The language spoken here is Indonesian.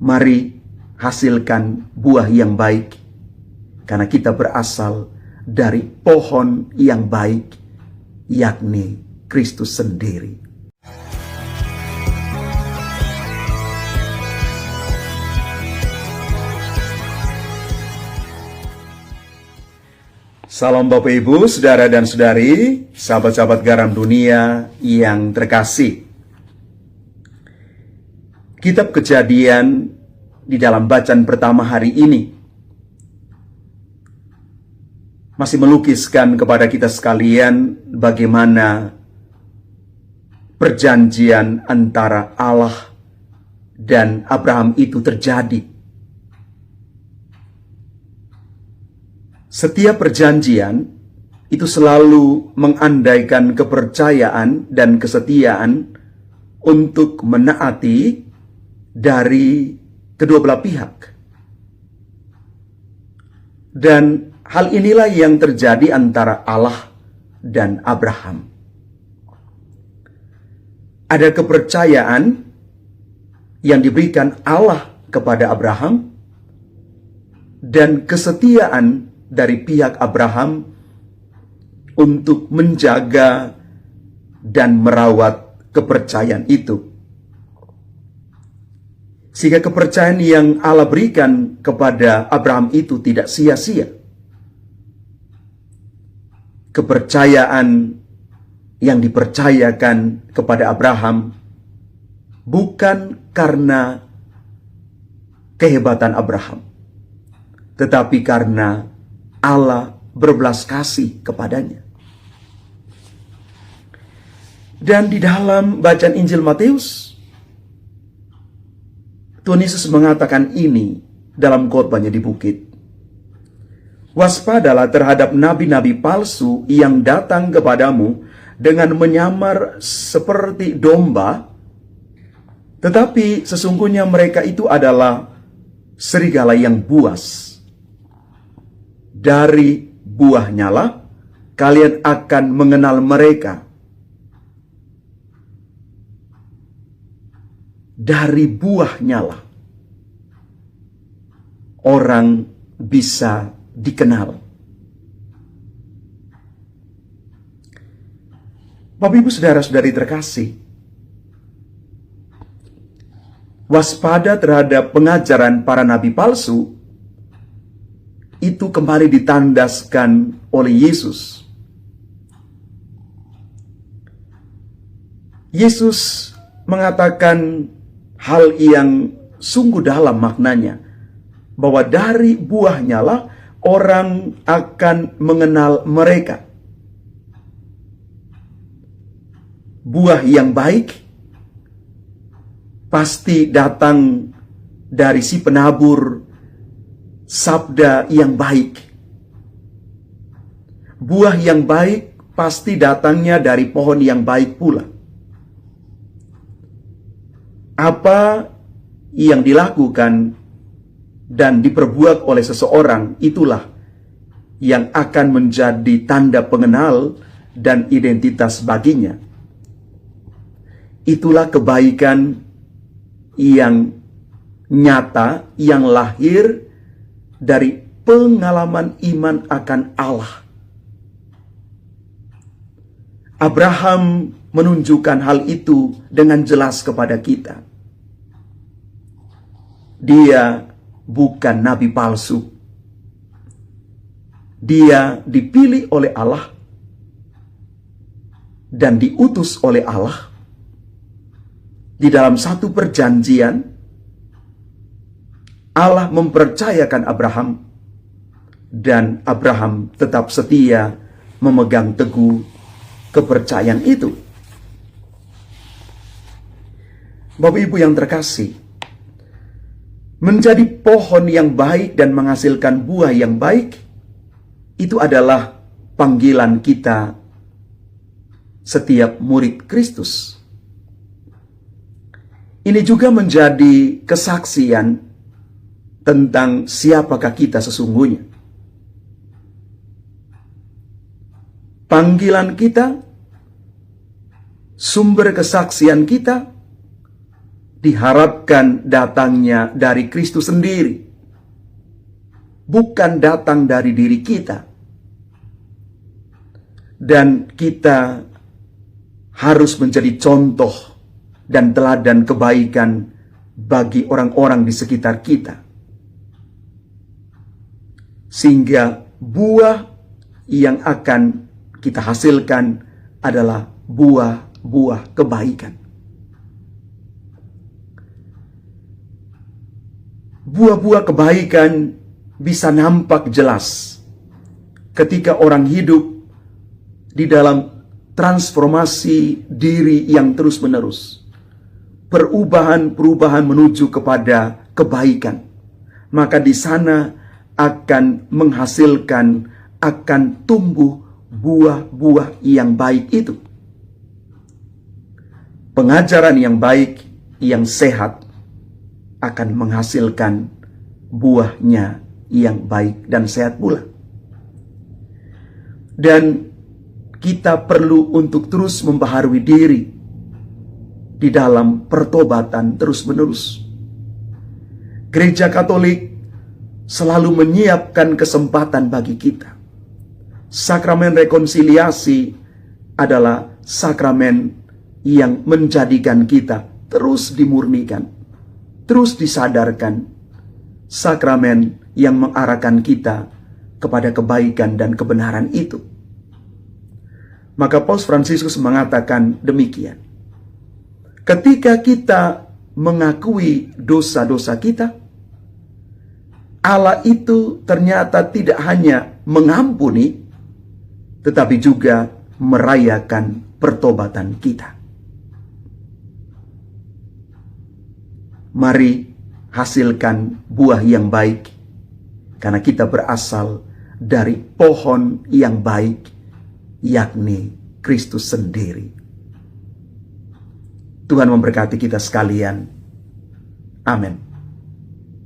Mari hasilkan buah yang baik, karena kita berasal dari pohon yang baik, yakni Kristus sendiri. Salam Bapak Ibu, saudara dan saudari, sahabat-sahabat garam dunia yang terkasih. Kitab Kejadian di dalam bacaan pertama hari ini masih melukiskan kepada kita sekalian bagaimana perjanjian antara Allah dan Abraham itu terjadi. Setiap perjanjian itu selalu mengandaikan kepercayaan dan kesetiaan untuk menaati dari kedua belah pihak. Dan hal inilah yang terjadi antara Allah dan Abraham. Ada kepercayaan yang diberikan Allah kepada Abraham dan kesetiaan dari pihak Abraham untuk menjaga dan merawat kepercayaan itu. Sehingga kepercayaan yang Allah berikan kepada Abraham itu tidak sia-sia. Kepercayaan yang dipercayakan kepada Abraham bukan karena kehebatan Abraham, tetapi karena Allah berbelas kasih kepadanya. Dan di dalam bacaan Injil Matius, Tuhan Yesus mengatakan ini dalam khotbahnya di bukit. Waspadalah terhadap nabi-nabi palsu yang datang kepadamu dengan menyamar seperti domba, tetapi sesungguhnya mereka itu adalah serigala yang buas. Dari buahnya lah kalian akan mengenal mereka. Dari buahnya lah orang bisa dikenal. Bapak Ibu saudara-saudari terkasih, waspada terhadap pengajaran para nabi palsu itu kembali ditandaskan oleh Yesus. Yesus mengatakan hal yang sungguh dalam maknanya, bahwa dari buahnya lah orang akan mengenal mereka. Buah yang baik pasti datang dari si penabur sabda yang baik. Buah yang baik pasti datangnya dari pohon yang baik pula. Apa yang dilakukan dan diperbuat oleh seseorang, itulah yang akan menjadi tanda pengenal dan identitas baginya. Itulah kebaikan yang nyata, yang lahir dari pengalaman iman akan Allah. Abraham menunjukkan hal itu dengan jelas kepada kita. Dia bukan nabi palsu. Dia dipilih oleh Allah dan diutus oleh Allah di dalam satu perjanjian. Allah mempercayakan Abraham, dan Abraham tetap setia memegang teguh kepercayaan itu. Bapak Ibu yang terkasih, menjadi pohon yang baik dan menghasilkan buah yang baik, itu adalah panggilan kita setiap murid Kristus. Ini juga menjadi kesaksian tentang siapakah kita sesungguhnya. Panggilan kita, sumber kesaksian kita, diharapkan datangnya dari Kristus sendiri, bukan datang dari diri kita. Dan kita harus menjadi contoh dan teladan kebaikan bagi orang-orang di sekitar kita, sehingga buah yang akan kita hasilkan adalah buah-buah kebaikan. Buah-buah kebaikan bisa nampak jelas ketika orang hidup di dalam transformasi diri yang terus-menerus, perubahan-perubahan menuju kepada kebaikan. Maka di sana akan menghasilkan, akan tumbuh buah-buah yang baik itu. Pengajaran yang baik, yang sehat, akan menghasilkan buahnya yang baik dan sehat pula. Dan kita perlu untuk terus membaharui diri di dalam pertobatan terus-menerus. Gereja Katolik selalu menyiapkan kesempatan bagi kita. Sakramen rekonsiliasi adalah sakramen yang menjadikan kita terus dimurnikan, terus disadarkan. Sakramen yang mengarahkan kita kepada kebaikan dan kebenaran itu. Maka Paus Fransiskus mengatakan demikian. Ketika kita mengakui dosa-dosa kita, Allah itu ternyata tidak hanya mengampuni, tetapi juga merayakan pertobatan kita. Mari hasilkan buah yang baik, karena kita berasal dari pohon yang baik, yakni Kristus sendiri. Tuhan memberkati kita sekalian. Amin.